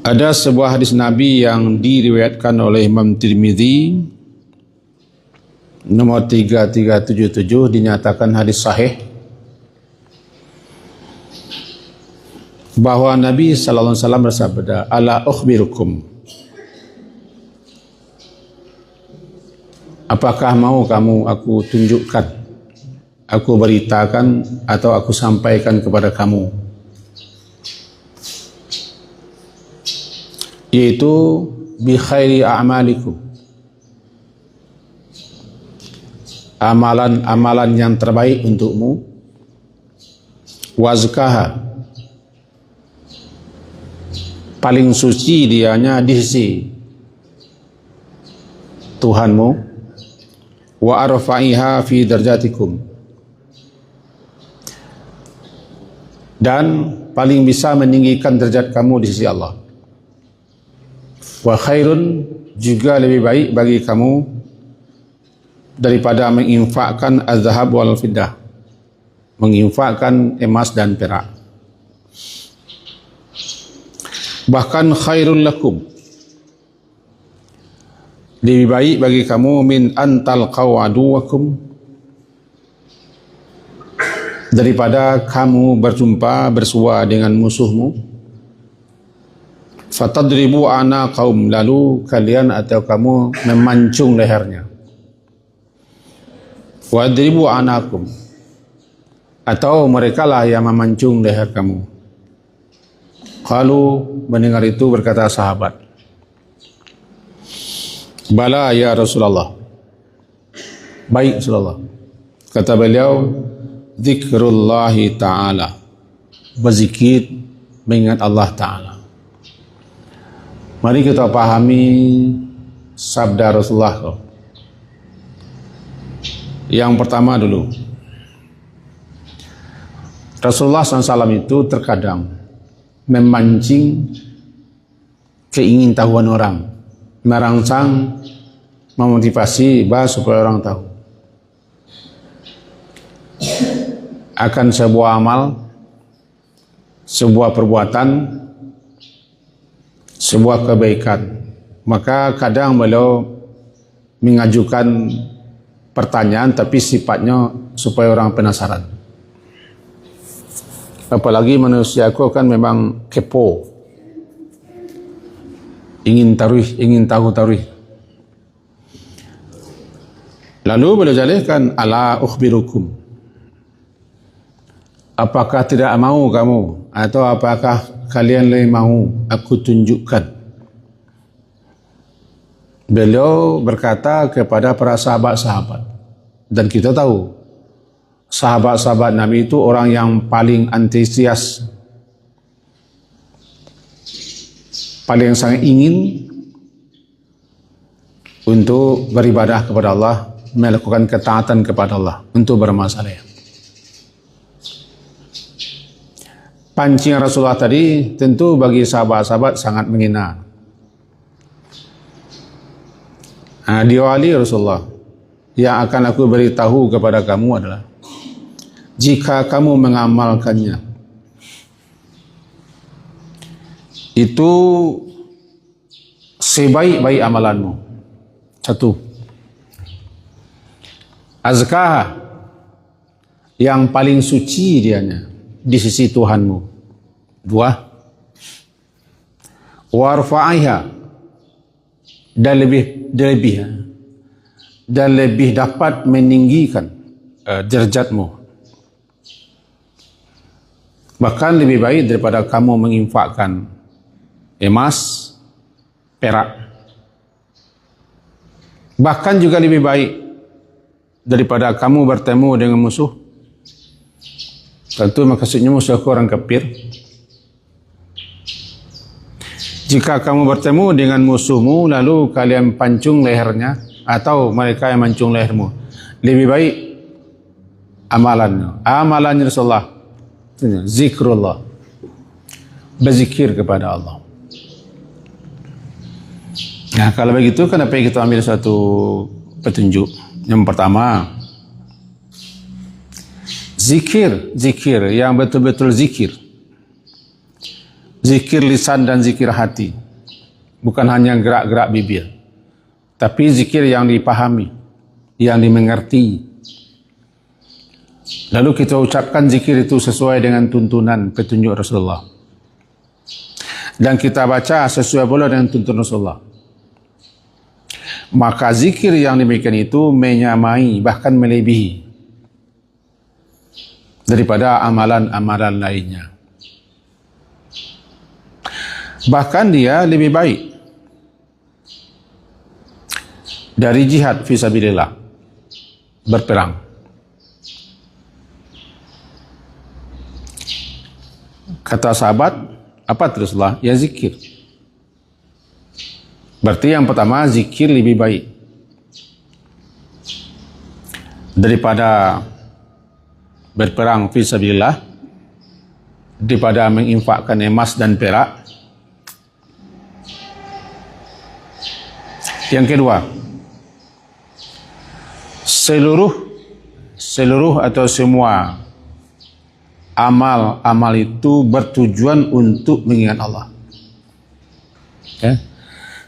Ada sebuah hadis Nabi yang diriwayatkan oleh Imam Tirmidzi nomor 3377, dinyatakan hadis sahih, bahwa Nabi sallallahu alaihi wasallam bersabda, "Ala ukhbirukum, apakah mau kamu aku tunjukkan, aku beritakan atau aku sampaikan kepada kamu, yaitu bi khairi a'malikum, amalan-amalan yang terbaik untukmu, wazkaha, paling suci dianya di sisi Tuhanmu, wa arfa'iha fi darjatikum, dan paling bisa meninggikan derajat kamu di sisi Allah, wa khairun, juga lebih baik bagi kamu daripada menginfakkan az-zahab wal fiddah, menginfakkan emas dan perak. Bahkan khairul lakum, lebih baik bagi kamu min antal qawaduwakum, daripada kamu berjumpa bersua dengan musuhmu, fatadribu ana kaum, lalu kalian atau kamu memancung lehernya, wadribu anakum, atau merekalah yang memancung leher kamu. Kalau mendengar itu berkata sahabat, bala ya Rasulullah, baik Rasulullah. Kata beliau, zikrullahi ta'ala, berzikir mengingat Allah Ta'ala. Mari kita pahami sabda Rasulullah. Yang pertama dulu, Rasulullah SAW itu terkadang memancing keingintahuan orang, merangsang, memotivasi supaya orang tahu akan sebuah amal, sebuah perbuatan, sebuah kebaikan. Maka kadang beliau mengajukan pertanyaan tapi sifatnya supaya orang penasaran. Apalagi manusiaku kan memang kepo, ingin tahu tarikh. Lalu beliau jelaskan, ala ukhbirukum, apakah tidak mau kamu, atau apakah kalian lebih mau aku tunjukkan? Beliau berkata kepada para sahabat-sahabat, dan kita tahu sahabat-sahabat Nabi itu orang yang paling antusias, paling sangat ingin untuk beribadah kepada Allah, melakukan ketaatan kepada Allah, untuk bermasalah. Pancing Rasulullah tadi tentu bagi sahabat-sahabat sangat menghina. Diawali Rasulullah, yang akan aku beritahu kepada kamu adalah, jika kamu mengamalkannya, itu sebaik-baik amalanmu. Satu, azkah, yang paling suci dianya di sisi Tuhanmu. Dua, warfa'aiha, dan lebih dapat meninggikan derajatmu. Bahkan lebih baik daripada kamu menginfakkan emas, perak. Bahkan juga lebih baik daripada kamu bertemu dengan musuh. Tentu maksudnya musuh orang kafir. Jika kamu bertemu dengan musuhmu lalu kalian pancung lehernya, atau mereka yang mancung lehermu, lebih baik amalannya Rasulullah, zikrullah, berzikir kepada Allah. Nah, kalau begitu kenapa kita ambil satu petunjuk? Yang pertama, zikir yang betul-betul zikir, zikir lisan dan zikir hati. Bukan hanya gerak-gerak bibir, tapi zikir yang dipahami, yang dimengerti. Lalu kita ucapkan zikir itu sesuai dengan tuntunan petunjuk Rasulullah. Dan kita baca sesuai pula dengan tuntunan Rasulullah. Maka zikir yang demikian itu menyamai, bahkan melebihi daripada amalan-amalan lainnya. Bahkan dia lebih baik dari jihad fisabilillah, berperang. Kata sahabat, apa teruslah? Ya zikir. Berarti yang pertama, zikir lebih baik daripada berperang fisabilillah, daripada menginfakkan emas dan perak. Yang kedua, seluruh atau semua amal itu bertujuan untuk mengingat Allah. Okay.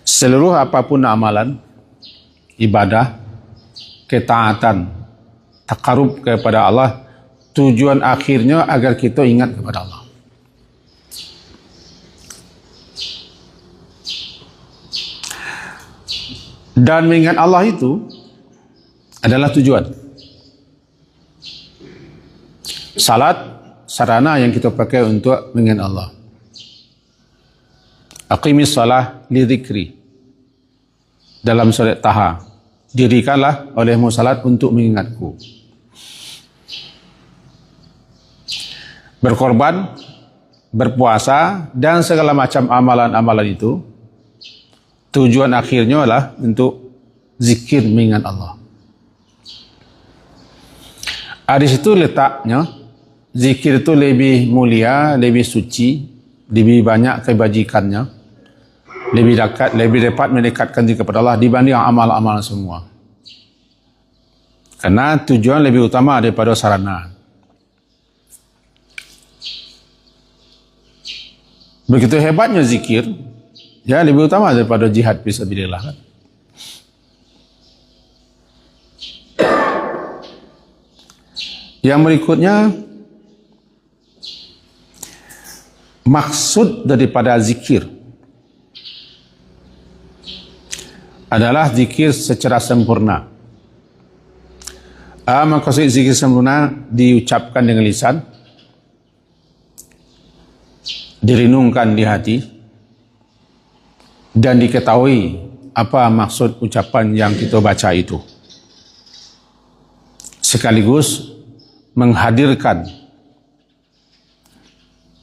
Seluruh apapun amalan, ibadah, ketaatan, takarub kepada Allah, tujuan akhirnya agar kita ingat kepada Allah. Dan mengingat Allah itu adalah tujuan. Salat sarana yang kita pakai untuk mengingat Allah. Aqimis salah li dzikri. Dalam surat Taha, dirikanlah olehmu salat untuk mengingatku. Berkorban, berpuasa, dan segala macam amalan-amalan itu, tujuan akhirnya adalah untuk zikir mengingat Allah. Di situ letaknya, zikir itu lebih mulia, lebih suci, lebih banyak kebajikannya, lebih dapat mendekatkan diri kepada Allah dibanding amal-amal semua. Karena tujuan lebih utama daripada sarana. Begitu hebatnya zikir, ya lebih utama daripada jihad fisabilillah kan. Yang berikutnya, maksud daripada zikir adalah zikir secara sempurna. Maksud zikir sempurna diucapkan dengan lisan, direnungkan di hati, dan diketahui apa maksud ucapan yang kita baca itu. Sekaligus menghadirkan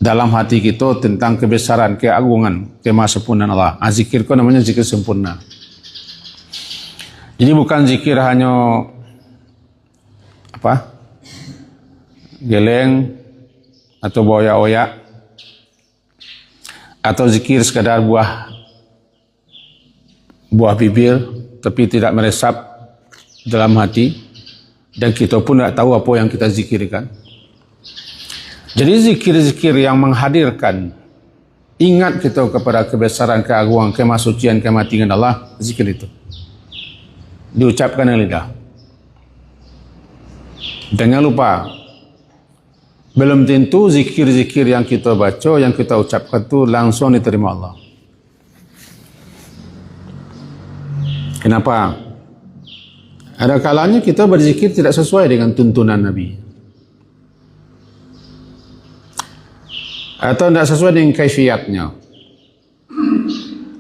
dalam hati kita tentang kebesaran, keagungan, kemahasempurnaan Allah. Zikir itu namanya zikir sempurna. Jadi bukan zikir hanya geleng atau boya-oyak, atau zikir sekadar buah bibir tapi tidak meresap dalam hati, dan kita pun tidak tahu apa yang kita zikirkan. Jadi zikir-zikir yang menghadirkan ingat kita kepada kebesaran, keagungan, kemahasucian, kematinggian Allah, zikir itu diucapkan dengan lidah. Jangan lupa, belum tentu zikir-zikir yang kita baca, yang kita ucapkan itu langsung diterima Allah. Kenapa? Ada kalanya kita berzikir tidak sesuai dengan tuntunan Nabi, atau tidak sesuai dengan kaifiatnya,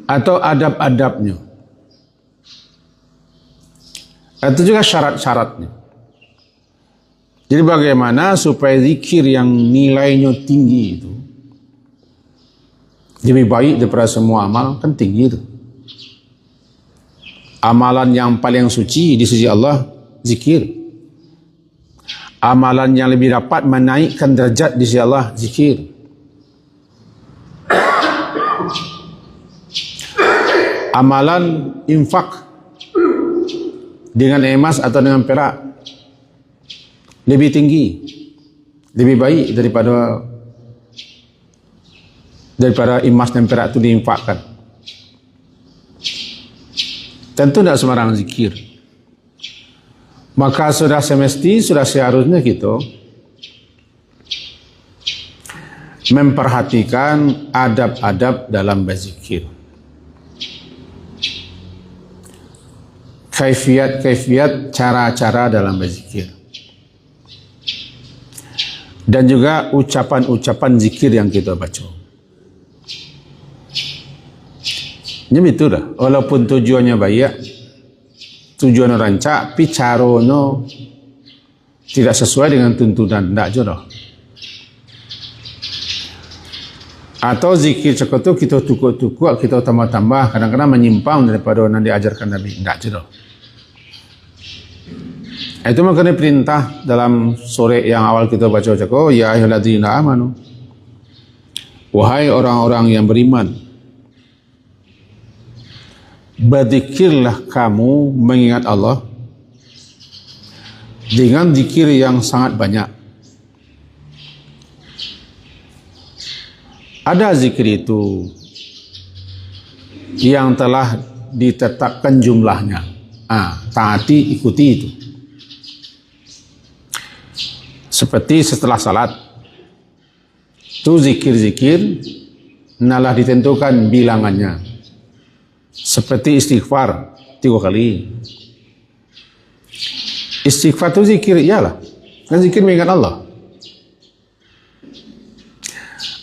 atau adab-adabnya, atau juga syarat-syaratnya. Jadi bagaimana supaya zikir yang nilainya tinggi itu lebih baik daripada semua amal? Kan tinggi itu. Amalan yang paling suci di sisi Allah, zikir. Amalan yang lebih dapat menaikkan derajat di sisi Allah, zikir. Amalan infak dengan emas atau dengan perak lebih tinggi, lebih baik daripada daripada emas dan perak itu diinfakkan. Tentu tidak sembarang zikir. Maka sudah seharusnya kita memperhatikan adab-adab dalam berzikir. Kaifiat cara-cara dalam berzikir. Dan juga ucapan-ucapan zikir yang kita baca. Ini betul dah. Walaupun tujuannya baik, tujuan rancak, tapi caranya tidak sesuai dengan tuntunan, tidak jodoh. Atau zikir cakap tu kita tukuk-tukuk, kita tambah-tambah, kadang-kadang menyimpang daripada yang diajarkan Nabi. Tak jodoh. Itu makanya perintah dalam sore yang awal kita baca cakap, ya ayyuhalladzina amanu. Wahai orang-orang yang beriman, berzikirlah kamu mengingat Allah dengan zikir yang sangat banyak. Ada zikir itu yang telah ditetapkan jumlahnya. Taati, ikuti itu. Seperti setelah salat, itu zikir-zikir nalah ditentukan bilangannya. Seperti istighfar 3 kali. Istighfar itu zikir, iyalah. Dan zikir mengingat Allah.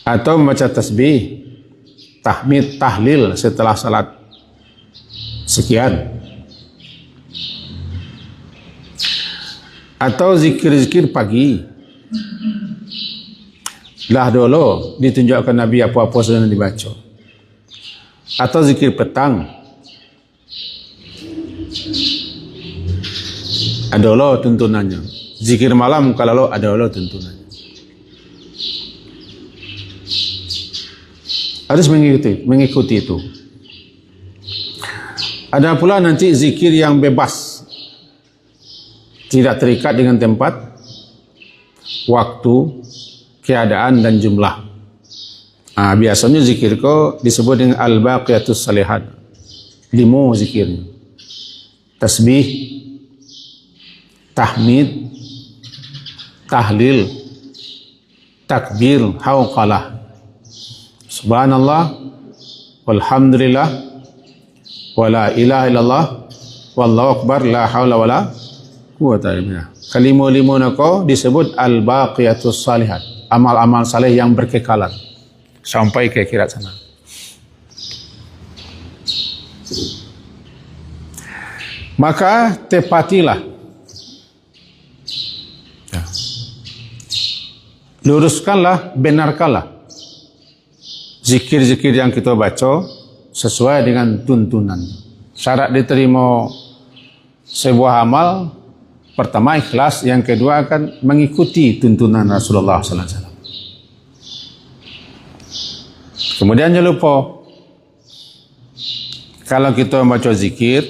Atau membaca tasbih, tahmid, tahlil setelah salat sekian. Atau zikir-zikir pagi. Lah dulu ditunjukkan Nabi apa-apa sudah dibaca. Atau zikir petang. Ada Allah tuntunannya. Zikir malam kalau ada Allah tuntunannya. Harus mengikuti itu. Ada pula nanti zikir yang bebas. Tidak terikat dengan tempat, waktu, keadaan dan jumlah. Biasanya zikir ko disebut dengan al-baqiyatus salihat. 5 zikirnya. Tasbih, tahmid, tahlil, takbir, hauqalah. Subhanallah, walhamdulillah, wala ilaha illallah, wallahu akbar, la hawla wala quwwata illa billah. Kalima-lima nako disebut al-baqiyatus salihat. Amal-amal saleh yang berkekalan sampai ke akhirat sana. Maka tepatilah, luruskanlah, benarkanlah zikir-zikir yang kita baca sesuai dengan tuntunan. Syarat diterima sebuah amal, pertama ikhlas, yang kedua akan mengikuti tuntunan Rasulullah sallallahu alaihi wasallam. Kemudian jangan lupa, kalau kita membaca zikir,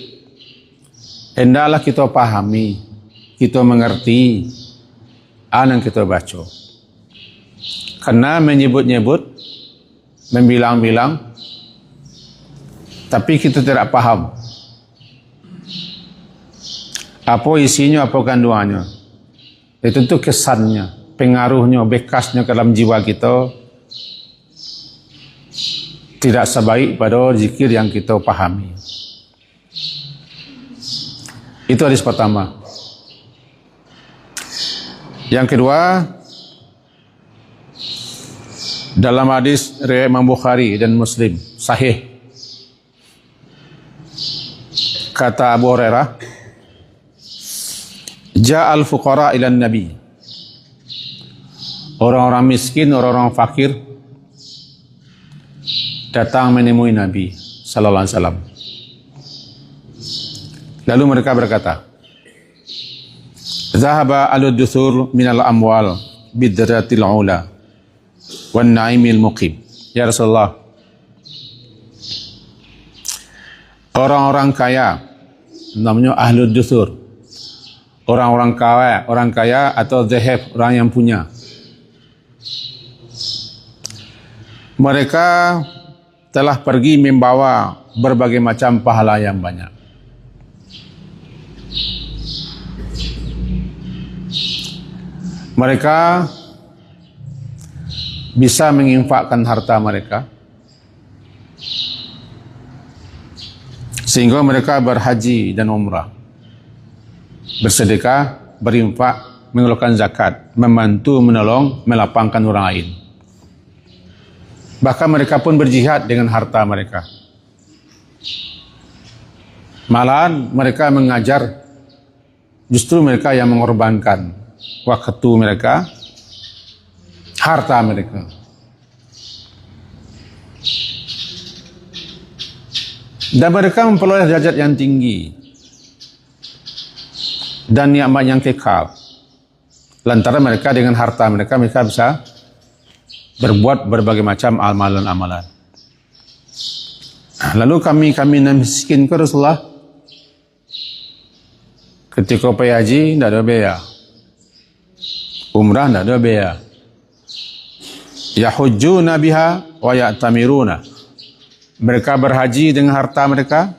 hendaklah kita pahami, kita mengerti apa yang kita baca. Karena menyebut-nyebut, membilang-bilang, tapi kita tidak paham apa isinya, apa kandungannya. Itu tentu kesannya, pengaruhnya, bekasnya ke dalam jiwa kita tidak sebaik pada zikir yang kita pahami. Itu hadis pertama. Yang kedua, dalam hadis riwayat Imam Bukhari dan Muslim sahih, kata Abu Hurairah, ja'al fuqara ila nabi, orang-orang miskin, orang-orang fakir datang menemui Nabi sallallahu alaihi wasallam. Lalu mereka berkata, zahaba al-duthur minal amwal bidratil ula wan naimil muqim. Ya Rasulullah, orang-orang kaya, namanya ahlud duthur, orang-orang kaya atau zahab, orang yang punya, Mereka telah pergi membawa berbagai macam pahala yang banyak. Mereka bisa menginfakkan harta mereka sehingga mereka berhaji dan umrah, bersedekah, berinfak, mengeluarkan zakat, membantu, menolong, melapangkan orang lain. Bahkan mereka pun berjihad dengan harta mereka. Malahan mereka mengajar, justru mereka yang mengorbankan waktu mereka, harta mereka. Dan mereka memperoleh derajat yang tinggi dan nikmat yang kekal. Lantaran mereka dengan harta mereka bisa berbuat berbagai macam amalan-amalan. Lalu kami miskin ke Rasulullah, ketika pergi haji tidak ada biaya, umrah tidak ada biaya. Yahujjuna biha wa ya'tamiruna. Mereka berhaji dengan harta mereka,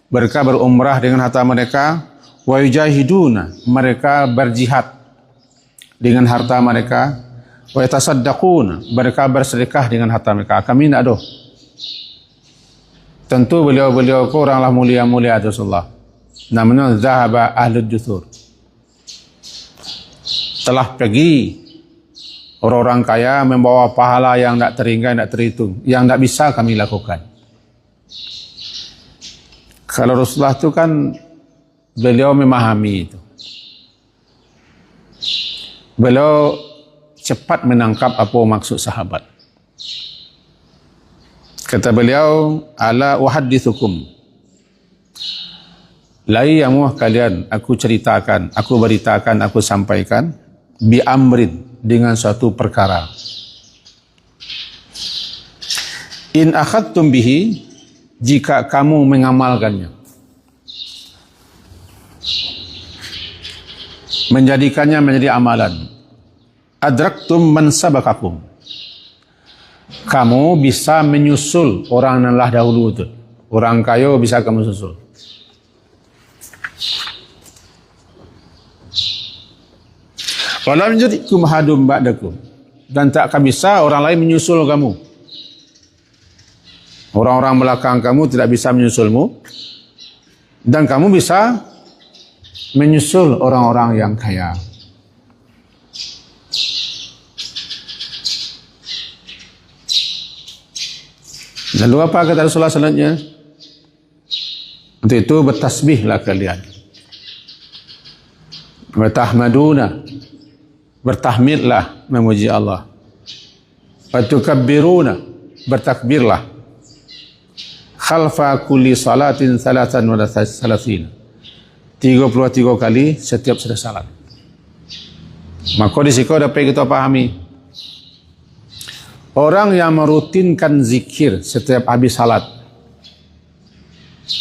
mereka berumrah dengan harta mereka, wa yujahiduna, mereka berjihad dengan harta mereka, wa yatasaddaquna, mereka bersedekah dengan harta mereka. Kami tidak ada. Tentu beliau-beliau itu oranglah mulia-mulia Rasulullah. Namanya zahaba ahlud dusur. Telah pergi orang-orang kaya membawa pahala yang tidak terhingga, tidak terhitung, yang tidak bisa kami lakukan. Kalau Rasulullah itu kan beliau memahami itu. Beliau cepat menangkap apa maksud sahabat. Kata beliau, ala uhaddithukum. Laiyamuh kalian, aku ceritakan, aku beritakan, aku sampaikan bi amrin, dengan suatu perkara. In akhadtum bihi, jika kamu mengamalkannya, menjadikannya menjadi amalan, adraktum man sabaqakum, kamu bisa menyusul orang yang telah dahulu itu. Orang kaya bisa kamu susul. Walam yujidkum hadum ba'dakum, dan tak akan bisa orang lain menyusul kamu. Orang-orang belakang kamu tidak bisa menyusulmu, dan kamu bisa menyusul orang-orang yang kaya. Lalu apa kata Rasulullah selanjutnya? Untuk itu bertasbihlah kalian, bertahmaduna, bertahmidlah, memuji Allah, bertukabbiruna, bertakbirlah, khalfa kulli salatin salatan wa salasin, 33 kali setiap selesai salat. Maka di situ dapat kita pahami, orang yang merutinkan zikir setiap habis salat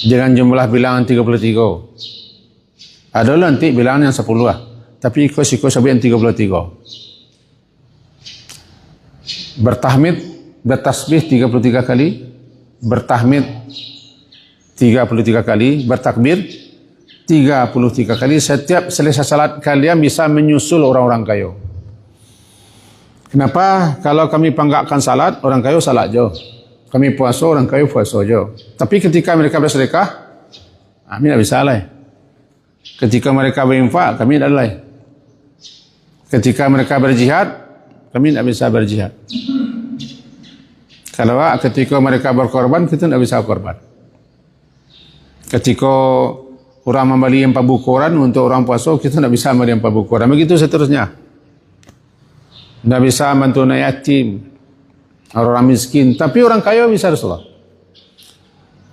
dengan jumlah bilangan 33, adalah nanti bilangan yang 10 lah, tapi ikut sampai yang 33. Bertahmid, bertasbih 33 kali, bertahmid 33 kali, bertakbir 33 kali. Setiap selesai salat kalian bisa menyusul orang-orang kaya. Kenapa? Kalau kami panggakkan salat, orang kaya salat je. Kami puasa, orang kaya puasa je. Tapi ketika mereka bersedekah, kami tidak bisa lah. Ketika mereka berinfak, kami tidak lah. Ketika mereka berjihad, kami tidak bisa berjihad. Kalau ketika mereka berkorban, kita tidak bisa korban. Ketika orang membeli 4 buku Quran untuk orang puasa, kita tidak bisa membeli 4 buku Quran. Begitu seterusnya. Tidak bisa mentunai yatim, orang miskin. Tapi orang kaya bisa Rasulullah.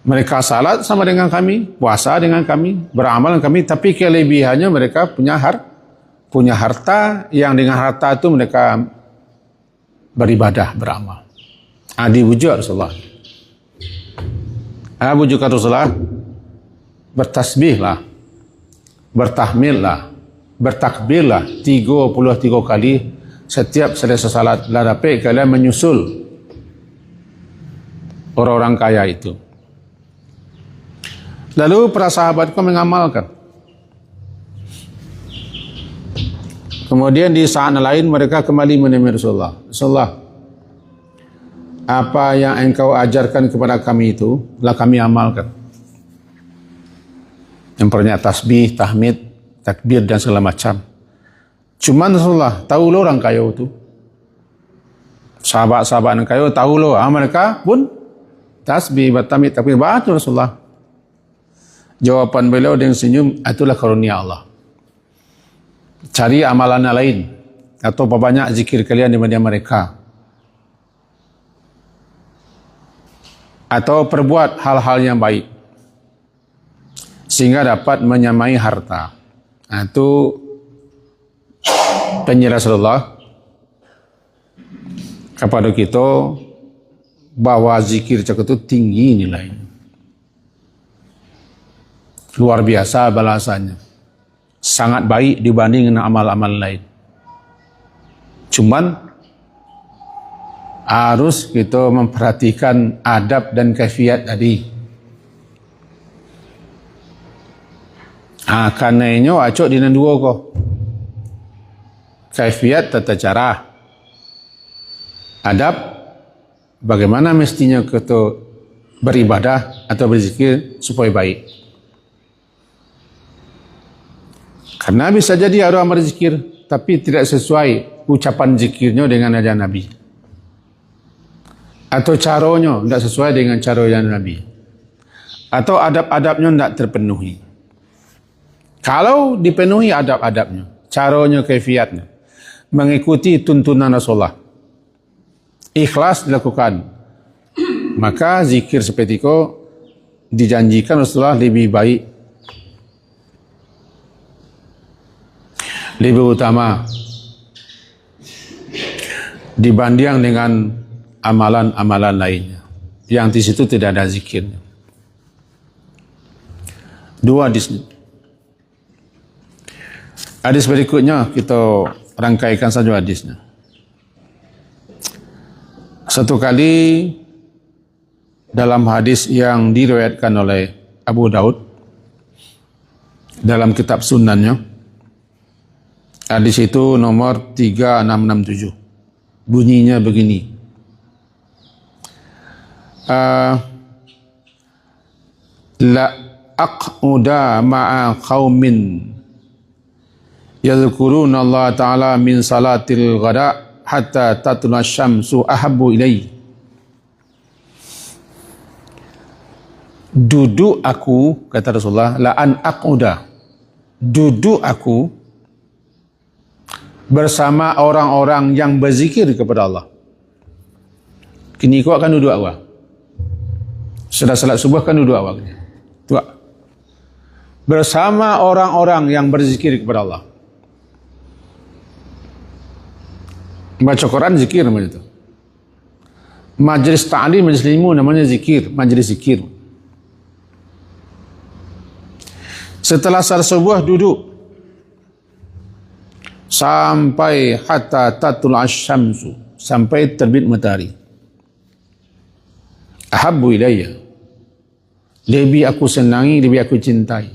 Mereka salat sama dengan kami, puasa dengan kami, beramal dengan kami. Tapi kelebihannya mereka punya harta, yang dengan harta itu mereka beribadah, beramal. Diwujud Rasulullah. Wujud Rasulullah, bertasbihlah, bertahmidlah, bertakbirlah 33 kali setiap selesai salat. La dapat kalian menyusul orang-orang kaya itu. Lalu para sahabat kau mengamalkan. Kemudian di saat lain mereka kembali menemui Rasulullah. Rasulullah, apa yang engkau ajarkan kepada kami itu telah kami amalkan. Yang pertama tasbih, tahmid, takbir dan segala macam. Cuman Rasulullah, tahu lo orang kaya itu. Sahabat-sahabat yang kaya tahu lo. Mereka pun tasbih, tahmid, takbir. Baca Rasulullah. Jawaban beliau dengan senyum, itulah karunia Allah. Cari amalan lain. Atau banyak zikir kalian daripada mereka. Atau perbuat hal-hal yang baik. Sehingga dapat menyamai harta. Itu penjelasan Rasulullah kepada kita bahwa zikir cakap itu tinggi nilainya. Luar biasa balasannya. Sangat baik dibanding dengan amal-amal lain. Cuman harus kita memperhatikan adab dan kaifiat tadi. Karenanya acok di dua kok. Kaifiat tata cara. Adab bagaimana mestinya kita beribadah atau berzikir supaya baik. Karena bisa jadi orang berzikir tapi tidak sesuai ucapan zikirnya dengan ajaran Nabi. Atau caranya tidak sesuai dengan cara ajaran Nabi. Atau adab-adabnya tidak terpenuhi. Kalau dipenuhi adab-adabnya, caranya, kaifiatnya, mengikuti tuntunan Rasulullah, ikhlas dilakukan, maka zikir seperti itu dijanjikan Rasulullah lebih baik, lebih utama dibanding dengan amalan-amalan lainnya yang di situ tidak ada zikirnya. Dua hadis. Hadis berikutnya kita rangkaikan saja hadisnya. Satu kali dalam hadis yang diriwayatkan oleh Abu Daud dalam kitab sunannya, hadis itu nomor 3667. Bunyinya begini. La aq'uda ma'a qaumin yadhkuruna Allah Ta'ala min salatil ghada hatta tatla syamsu ahabbu ilai. Duduk aku, kata Rasulullah, la an aq'uda, duduk aku bersama orang-orang yang berzikir kepada Allah. Kini kau akan duduk awal. Sudah salat subuh kan duduk awal. Duduk. Bersama orang-orang yang berzikir kepada Allah. Baca Quran zikir namanya itu. Majlis ta'lim, majlis ilmu namanya zikir, majlis zikir. Setelah salat subuh duduk sampai hatta tatul asyamsu, sampai terbit matahari. Ahabbu ilayya, lebih aku senangi, lebih aku cintai,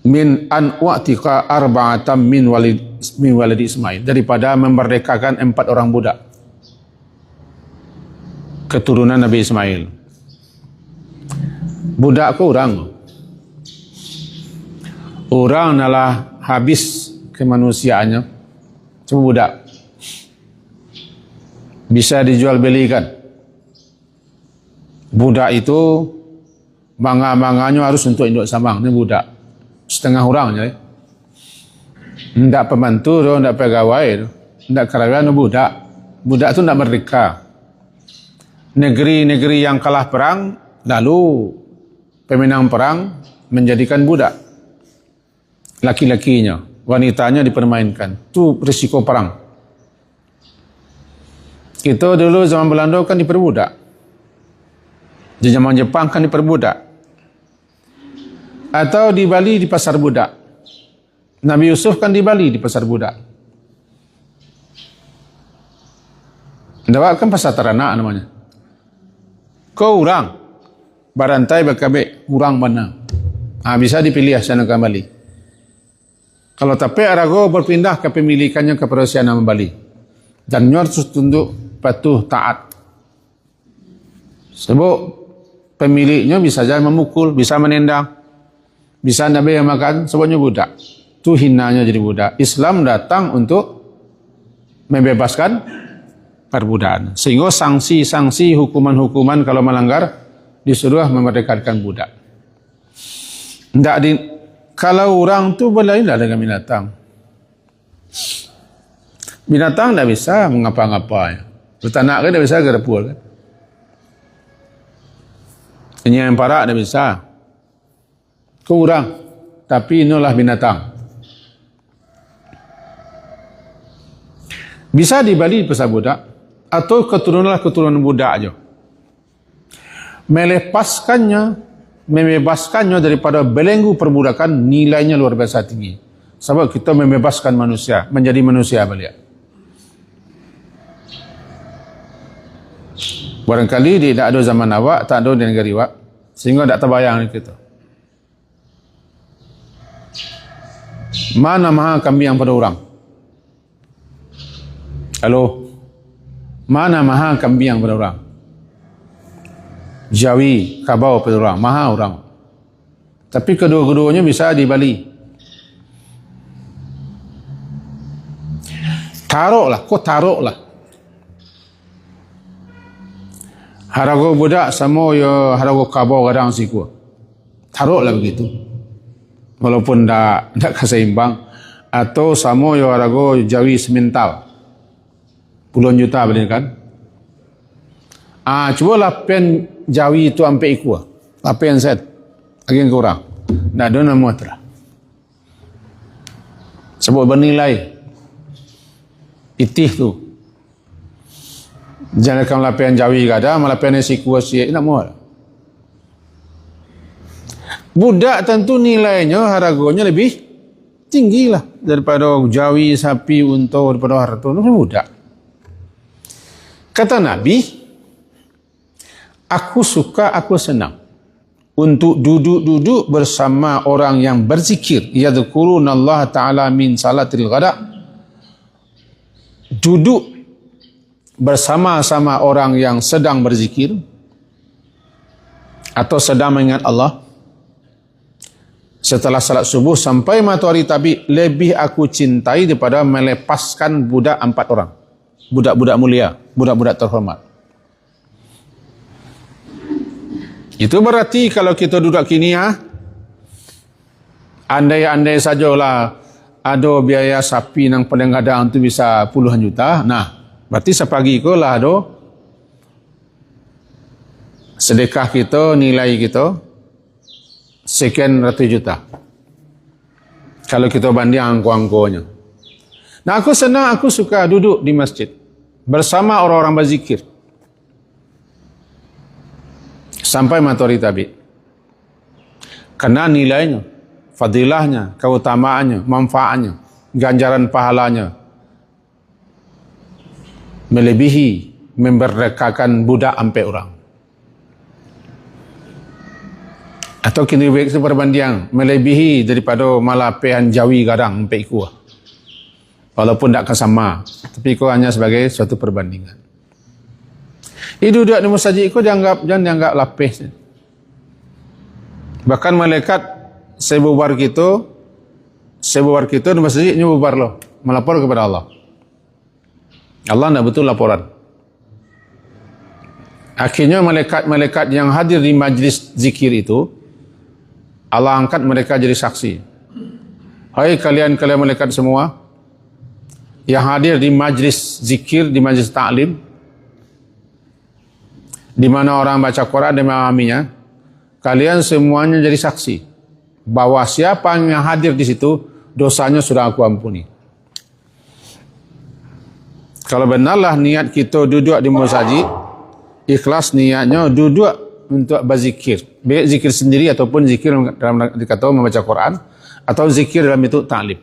min an wa'tika arba'atam min waladi Ismail, daripada memerdekakan 4 orang budak keturunan Nabi Ismail. Budak ku orang adalah habis kemanusiaannya, cuma budak bisa dijual belikan. Budak itu bangga-bangganya harus untuk induk sambang. Ini budak setengah orang je. Tidak pembantu, tidak pegawai, tidak karyawan, budak. Budak itu tidak merdeka. Negeri-negeri yang kalah perang, lalu pemenang perang menjadikan budak laki-lakinya, wanitanya dipermainkan. Itu risiko perang. Kita dulu zaman Belanda kan diperbudak. Di zaman Jepang kan diperbudak. Atau di Bali di pasar budak. Nabi Yusuf kan di Bali di pasar budak. Dapat kan pasar teranak namanya. Kau orang barantai bakabe orang mana. Bisa dipilih sana kembali. Kalau tapi arago berpindah kepemilikannya kepada sana kembali. Dan harus tunduk patuh taat. Sebab pemiliknya bisa saja memukul, bisa menendang, bisa tidak boleh makan, sebabnya budak. Itu hinanya jadi budak. Islam datang untuk membebaskan perbudakan. Sehingga sanksi-sanksi, hukuman-hukuman kalau melanggar disuruh memerdekakan budak. Kalau orang tu berlainan dengan binatang. Binatang tidak bisa mengapa-ngapa. Bertanak kan tidak bisa gerepul kan. Ini yang parak tidak bisa. Kau orang, tapi inilah binatang. Bisa dibalik pasal budak atau keturunan budak aja. Melepaskannya, membebaskannya daripada belenggu perbudakan nilainya luar biasa tinggi. Sebab kita membebaskan manusia, menjadi manusia balik. Barangkali tidak ada zaman awak, tak ada di negara awak, sehingga tak terbayang kita. Mana maha kambing pada orang? Halo? Mana maha kambing pada orang? Jawi, kabau pada orang, maha orang. Tapi kedua-keduanya bisa dibalik. Taruhlah, kau taruhlah. Harago budak sama ya harago kabau kadang siku. Taruhlah begitu. Walaupun tak keseimbang. Atau sama ya harago Jawi semental. Puluhan juta beli kan. Cuba lapen Jawi itu sampai ikut. Lapen set. Lagi kurang. Tak ada nama terah. Sebab bernilai. Itih tu. Jangan kamu lapian Jawi kada, malapian siku asyik, nak muat. Budak tentu nilainya, harganya lebih tinggi lah daripada Jawi, sapi, unta, daripada harta. Itu budak. Kata Nabi, aku suka, aku senang untuk duduk-duduk bersama orang yang berzikir. Yadhkurunallaha ta'ala min salatil ghada. Duduk bersama-sama orang yang sedang berzikir atau sedang mengingat Allah setelah salat subuh sampai matahari terbit, lebih aku cintai daripada melepaskan budak 4 orang. Budak-budak mulia, budak-budak terhormat. Itu berarti kalau kita duduk kini andai-andai sajalah ada biaya sapi yang paling kadang tu bisa puluhan juta. Nah, berarti sepagi ko lah do sedekah kita, nilai kita sekian ratus juta. Kalau kita banding angko-angkonya. Nah, aku senang, aku suka duduk di masjid bersama orang-orang berzikir sampai matahari terbit. Karena nilainya, fadilahnya, keutamaannya, manfaatnya, ganjaran pahalanya melebihi memerdekakan budak sampai orang. Atau kini baik perbandingan melebihi daripada malapehan Jawi kadang sampai ikut. Walaupun tak sama, tapi itu hanya sebagai suatu perbandingan. Itu duduk di masjid itu jangan dianggap lapis. Bahkan malaikat sebubar kita di masjid ini bubar loh, melapor kepada Allah. Allah tidak betul laporan. Akhirnya malaikat-malaikat yang hadir di majlis zikir itu, Allah angkat mereka jadi saksi. Hai kalian malaikat semua yang hadir di majlis zikir, di majlis ta'lim, di mana orang baca Quran dan memahaminya, kalian semuanya jadi saksi bahwa siapa yang hadir di situ, dosanya sudah aku ampuni. Kalau benarlah niat kita duduk di masjid, ikhlas niatnya duduk untuk berzikir. Baik zikir sendiri ataupun zikir dalam dikata membaca Quran atau zikir dalam itu ta'lim.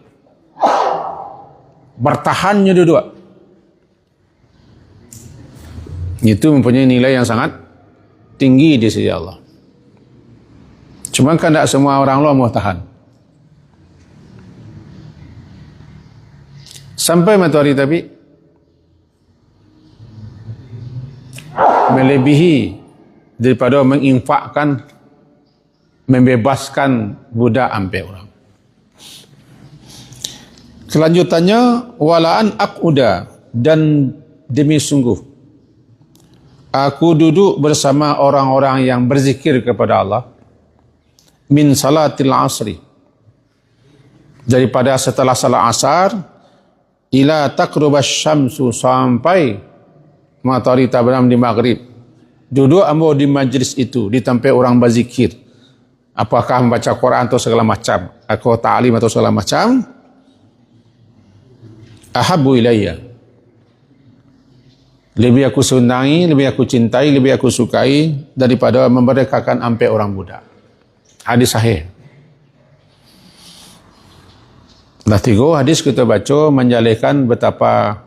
Bertahannya duduk. Itu mempunyai nilai yang sangat tinggi di sisi Allah. Cuma kan tak semua orang luar mau tahan. Sampai matahari terbit, melebihi daripada menginfakkan, membebaskan budak sampai orang. Selanjutnya, walaan akuda, dan demi sungguh aku duduk bersama orang-orang yang berzikir kepada Allah min salatil asri, daripada setelah salat asar ila taqrubas syamsu, sampai matahari terbenam di maghrib. Duduk ambo di majlis itu, di tempat orang berzikir, apakah membaca Quran atau segala macam, atau ta'lim atau segala macam, ahabbu ilayya, lebih aku senangi, lebih aku cintai, lebih aku sukai daripada memerdekakan sampai orang budak. Hadis sahih. Dah 3 hadis kita baca menjalikan betapa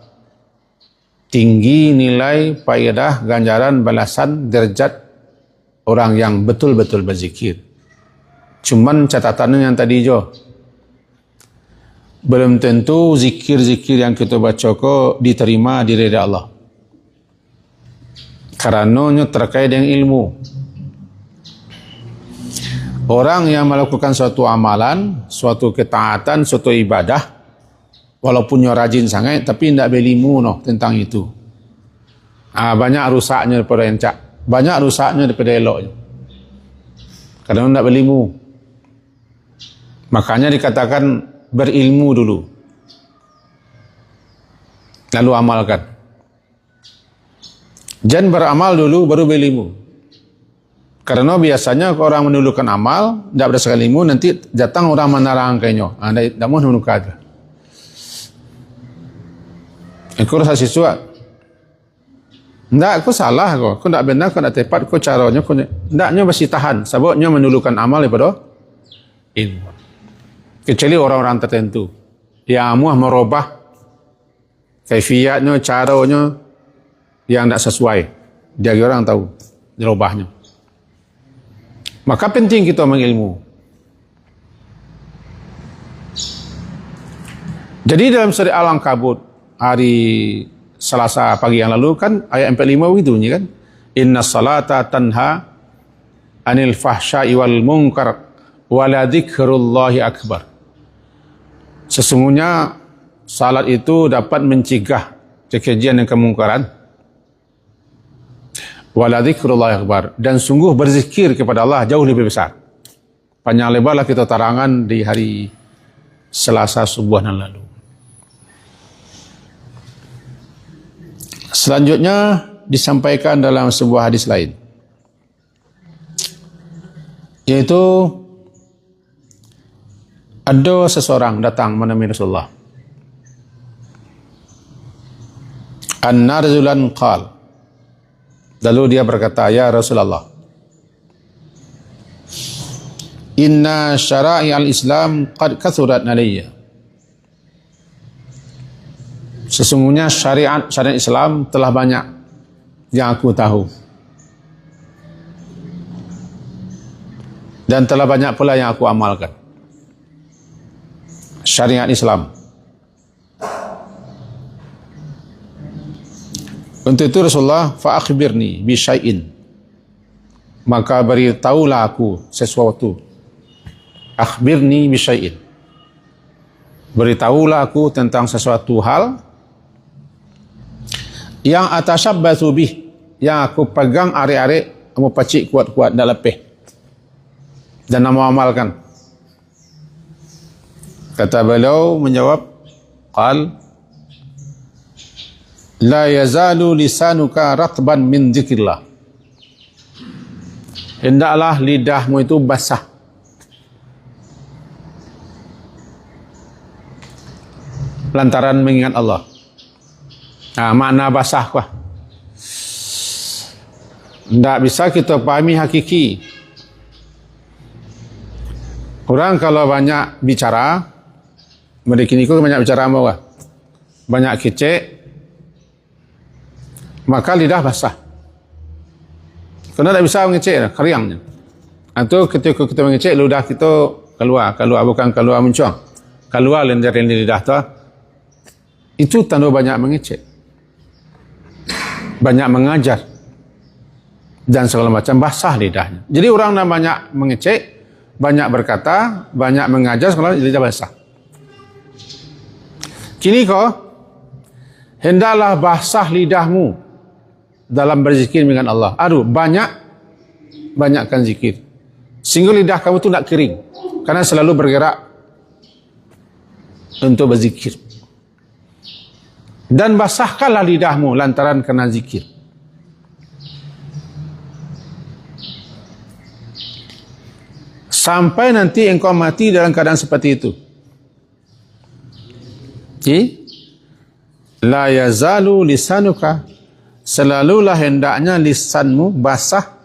tinggi nilai, faedah, ganjaran, balasan, derajat orang yang betul-betul berzikir. Cuman catatannya yang tadi jo, belum tentu zikir-zikir yang kita baca ko diterima di reda Allah. Karenanya terkait dengan ilmu. Orang yang melakukan suatu amalan, suatu ketaatan, suatu ibadah, walaupun dia rajin sangat, tapi tidak berilmu tentang itu. Banyak rusaknya daripada encak, banyak rusaknya daripada eloknya. Karena tidak berilmu. Makanya dikatakan berilmu dulu, lalu amalkan. Jangan beramal dulu baru berilmu. Karena biasanya orang mendulukan amal, tidak berdasarkan ilmu, nanti datang orang menarang kayaknya. Tidak mau menukar. Aku rasa sesuatu. Tidak, aku salah. Aku tidak benar, aku tidak tepat. Aku caranya, tidaknya masih tahan. Sebabnya mendulukan amal daripada ilmu. Kecuali orang-orang tertentu yang mau merubah kaifiatnya, caranya yang tidak sesuai. Dia orang tahu dirubahnya. Maka penting kita mengilmu. Jadi dalam surah Al-Ankabut hari Selasa pagi yang lalu kan ayat 45 begitu kan, inna salata tanha anil fahsya'i wal munkar wa la dzikrullahi akbar. Sesungguhnya salat itu dapat mencegah kekejian dan kemungkaran. Wala dzikrullahi akbar, dan sungguh berzikir kepada Allah jauh lebih besar. Panjang lebarlah kita tarangan di hari Selasa subuh yang lalu. Selanjutnya disampaikan dalam sebuah hadis lain, yaitu ada seseorang datang menemui Rasulullah. Anna rajulan qala, lalu dia berkata, ya Rasulullah, inna syara'i al-Islam qad kathurat alayya. Sesungguhnya syariat Islam telah banyak yang aku tahu, dan telah banyak pula yang aku amalkan. Syariat Islam. Untuk itu Rasulullah, fa'akhbirni bi syai'in, maka beritahulah aku sesuatu. Akhbirni bi syai'in, beritahulah aku tentang sesuatu hal yang atashabbatsu bih, yang aku pegang are-are, mau pacik kuat-kuat dak lepeh dan mau amalkan. Kata beliau menjawab, qal la yazalu lisanuka ratban min dzikrillah, hendaklah lidahmu itu basah lantaran mengingat Allah. Makna basah kah? Tidak bisa kita pahami hakiki. Orang kalau banyak bicara, mereka ini banyak bicara apa? Banyak kecek, maka lidah basah. Kalau tak bisa mengecek, keriangnya. Atau ketika kita mengecek, ludah kita keluar bukan keluar mencuang. Keluar dari lidah tu. Itu tanda banyak mengecek. Banyak mengajar. Dan segala macam basah lidahnya. Jadi orang yang banyak mengecek, banyak berkata, banyak mengajar, segala lidah basah. Kini kau, hendaklah basah lidahmu dalam berzikir dengan Allah. Banyakkan zikir. Sehingga lidah kamu tu nak kering. Karena selalu bergerak untuk berzikir. Dan basahkanlah lidahmu lantaran kena zikir. Sampai nanti engkau mati dalam keadaan seperti itu. La yazalu lisanuka, selalulah hendaknya lisanmu basah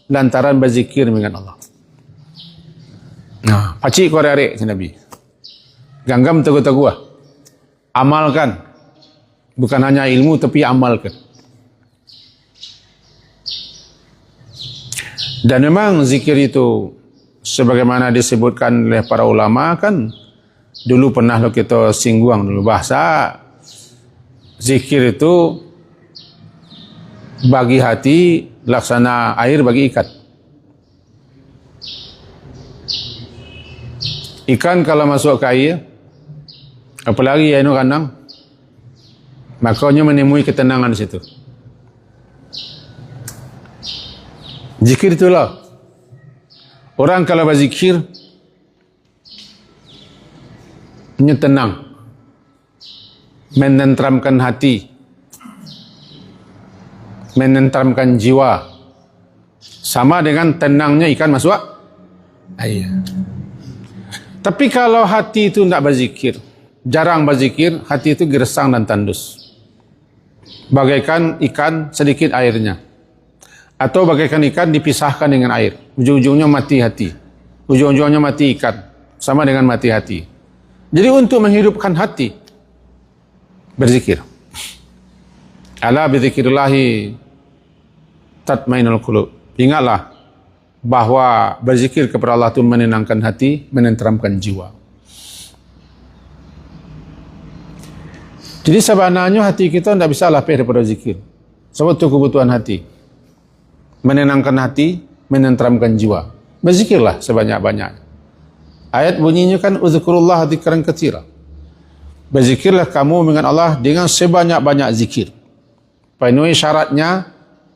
lantaran berzikir dengan Allah. Nah, pacik korek Nabi. Ganggam teguh-teguh. Amalkan. Bukan hanya ilmu tapi amalkan. Dan memang zikir itu sebagaimana disebutkan oleh para ulama kan, dulu pernah kita singgung dulu bahasa zikir itu bagi hati laksana air bagi ikan. Ikan kalau masuk ke air, apalagi air kandang, makanya menemui ketenangan di situ. Zikir itulah. Orang kalau berzikir, nya tenang, menenteramkan hati, menenteramkan jiwa, sama dengan tenangnya ikan masuk air. Tapi kalau hati itu tidak berzikir, jarang berzikir, hati itu gersang dan tandus. Bagaikan ikan sedikit airnya. Atau bagaikan ikan dipisahkan dengan air. Ujung-ujungnya mati hati. Ujung-ujungnya mati ikan. Sama dengan mati hati. Jadi untuk menghidupkan hati, berzikir. Ala bidzikrillahi tatmainul qulub. Ingatlah bahawa berzikir kepada Allah itu menenangkan hati, menenteramkan jiwa. Jadi sebenarnya hati kita tidak bisa lapih daripada zikir. Sebab itu kebutuhan hati. Menenangkan hati, menenteramkan jiwa. Berzikirlah sebanyak-banyak. Ayat bunyinya kan uzkurullah dzikran katsira. Berzikirlah kamu dengan Allah dengan sebanyak-banyak zikir. Penuhi syaratnya,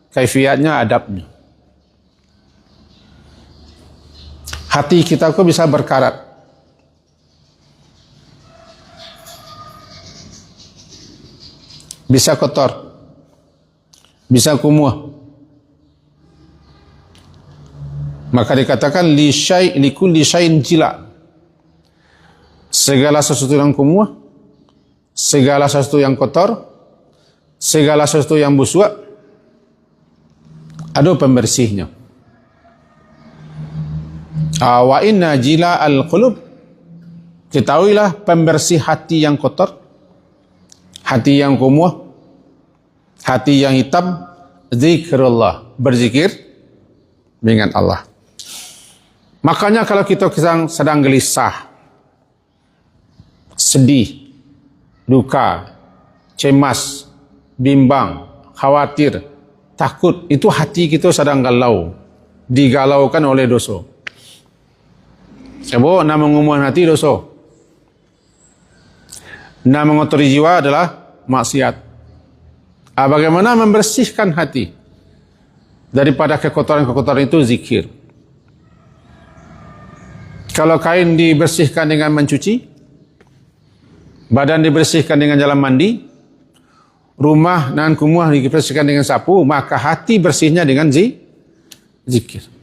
kaifiatnya, adabnya. Hati kita kok bisa berkarat. Bisa kotor. Bisa kumuh. Maka dikatakan likulli syai'in jila. Segala sesuatu yang kumuh, segala sesuatu yang kotor, segala sesuatu yang busuk, ada pembersihnya. Wa inna jila al-qulub, ketahuilah pembersih hati yang kotor, hati yang kumuh, hati yang hitam, zikrullah, berzikir dengan Allah. Makanya kalau kita sedang gelisah, sedih, duka, cemas, bimbang, khawatir, takut, itu hati kita sedang galau, digalaukan oleh dosa. Sebab nak mengumumkan hati dosa. Nak mengotori jiwa adalah maksiat. Bagaimana membersihkan hati daripada kekotoran-kekotoran itu? Zikir. Kalau kain dibersihkan dengan mencuci, badan dibersihkan dengan jalan mandi, rumah dan kumuh dibersihkan dengan sapu, maka hati bersihnya dengan zikir.